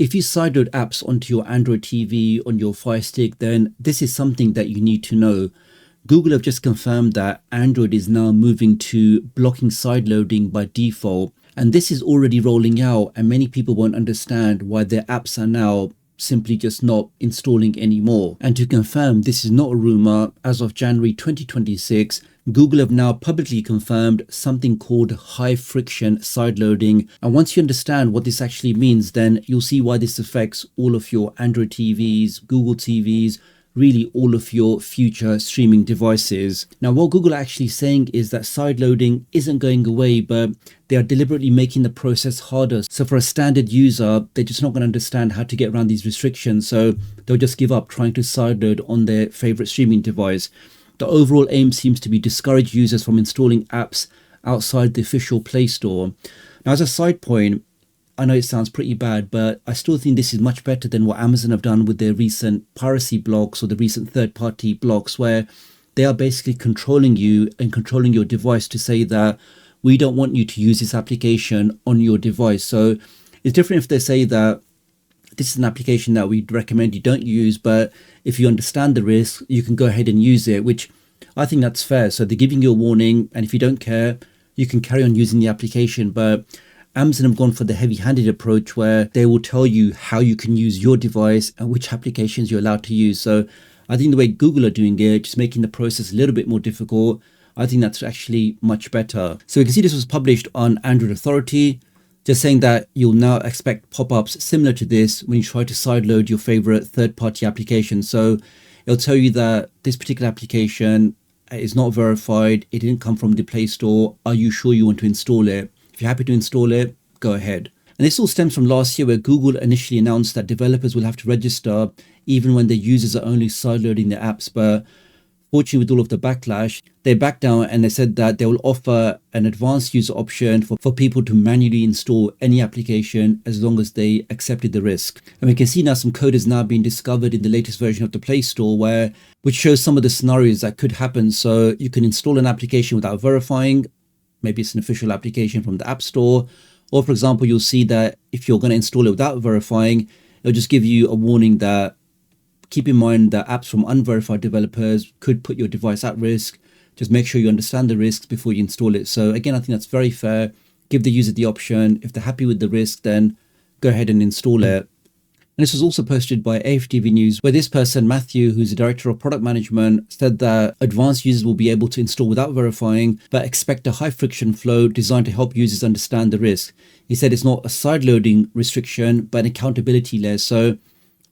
if you sideload apps onto your Android TV, on your FireStick, then this is something that you need to know. Google have just confirmed that Android is now moving to blocking sideloading by default. And this is already rolling out, and many people won't understand why their apps are now simply just not installing anymore. And to confirm this is not a rumor, as of January 2026, Google have now publicly confirmed something called high friction sideloading. And once you understand what this actually means, then you'll see why this affects all of your Android TVs, Google TVs, really all of your future streaming devices. Now, what Google are actually saying is that sideloading isn't going away, but they are deliberately making the process harder. So for a standard user, they're just not going to understand how to get around these restrictions. So they'll just give up trying to sideload on their favorite streaming device. The overall aim seems to be discourage users from installing apps outside the official Play Store. Now, as a side point, I know it sounds pretty bad, but I still think this is much better than what Amazon have done with their recent piracy blocks or the recent third-party blocks, where they are basically controlling you and controlling your device to say that we don't want you to use this application on your device. So it's different if they say that this is an application that we'd recommend you don't use, but if you understand the risk, you can go ahead and use it, which I think that's fair. So they're giving you a warning, and if you don't care, you can carry on using the application. But Amazon have gone for the heavy-handed approach where they will tell you how you can use your device and which applications you're allowed to use. So I think the way Google are doing it, just making the process a little bit more difficult, I think that's actually much better. So you can see this was published on Android Authority, just saying that you'll now expect pop-ups similar to this when you try to sideload your favorite third-party application. So it'll tell you that this particular application is not verified, it didn't come from the Play Store, are you sure you want to install it? If you're happy to install it, go ahead. And this all stems from last year, where Google initially announced that developers will have to register even when their users are only sideloading their apps. But fortunately, with all of the backlash, they backed down and they said that they will offer an advanced user option for people to manually install any application as long as they accepted the risk. And we can see now some code is now being discovered in the latest version of the Play Store, which shows some of the scenarios that could happen. So you can install an application without verifying. Maybe it's an official application from the App Store. Or for example, you'll see that if you're going to install it without verifying, it'll just give you a warning that keep in mind that apps from unverified developers could put your device at risk. Just make sure you understand the risks before you install it. So again, I think that's very fair. Give the user the option. If they're happy with the risk, then go ahead and install it. And this was also posted by AFTV News, where this person, Matthew, who's the director of product management, said that advanced users will be able to install without verifying, but expect a high friction flow designed to help users understand the risk. He said it's not a sideloading restriction, but an accountability layer. So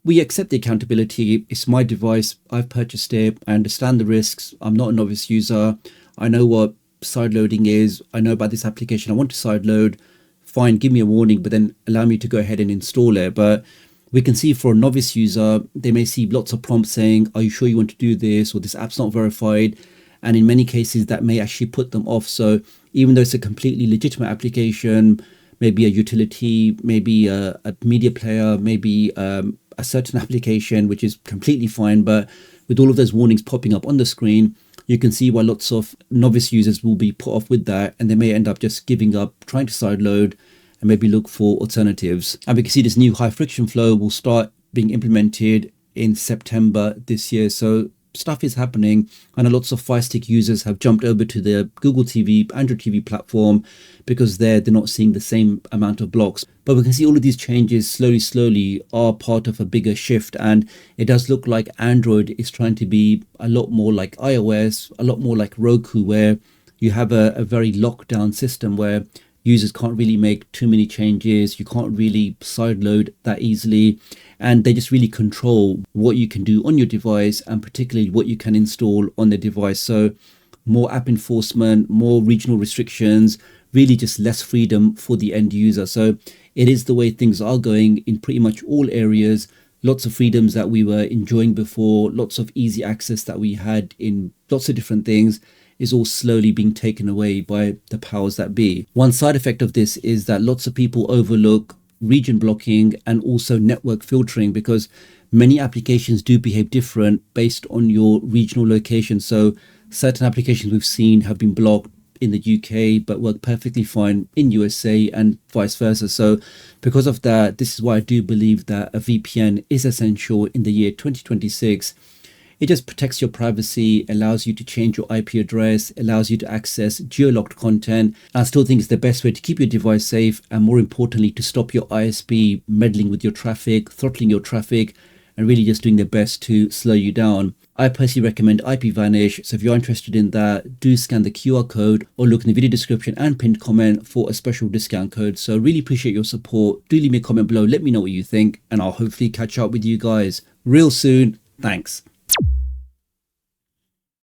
we accept the accountability. It's my device. I've purchased it. I understand the risks. I'm not a novice user. I know what sideloading is. I know about this application. I want to sideload. Fine, give me a warning, but then allow me to go ahead and install it. But we can see for a novice user, they may see lots of prompts saying, are you sure you want to do this? Or this app's not verified. And in many cases, that may actually put them off. So even though it's a completely legitimate application, maybe a utility, maybe a media player, maybe a certain application, which is completely fine. But with all of those warnings popping up on the screen, you can see why lots of novice users will be put off with that. And they may end up just giving up, trying to sideload, and maybe look for alternatives. And we can see this new high friction flow will start being implemented in September this year. So stuff is happening. I know lots of FireStick users have jumped over to the Google TV, Android TV platform because they're not seeing the same amount of blocks. But we can see all of these changes slowly are part of a bigger shift. And it does look like Android is trying to be a lot more like iOS, a lot more like Roku, where you have a very locked down system where users can't really make too many changes. You can't really sideload that easily. And they just really control what you can do on your device and particularly what you can install on the device. So more app enforcement, more regional restrictions, really just less freedom for the end user. So it is the way things are going in pretty much all areas. Lots of freedoms that we were enjoying before, lots of easy access that we had in lots of different things is all slowly being taken away by the powers that be. One side effect of this is that lots of people overlook region blocking and also network filtering, because many applications do behave different based on your regional location. So certain applications we've seen have been blocked in the UK but work perfectly fine in USA and vice versa. So because of that, this is why I do believe that a VPN is essential in the year 2026. It just protects your privacy, allows you to change your IP address, allows you to access geolocked content. I still think it's the best way to keep your device safe, and more importantly, to stop your ISP meddling with your traffic, throttling your traffic, and really just doing their best to slow you down. I personally recommend IPVanish, so if you're interested in that, do scan the QR code or look in the video description and pinned comment for a special discount code. So really appreciate your support. Do leave me a comment below, let me know what you think, and I'll hopefully catch up with you guys real soon. Thanks.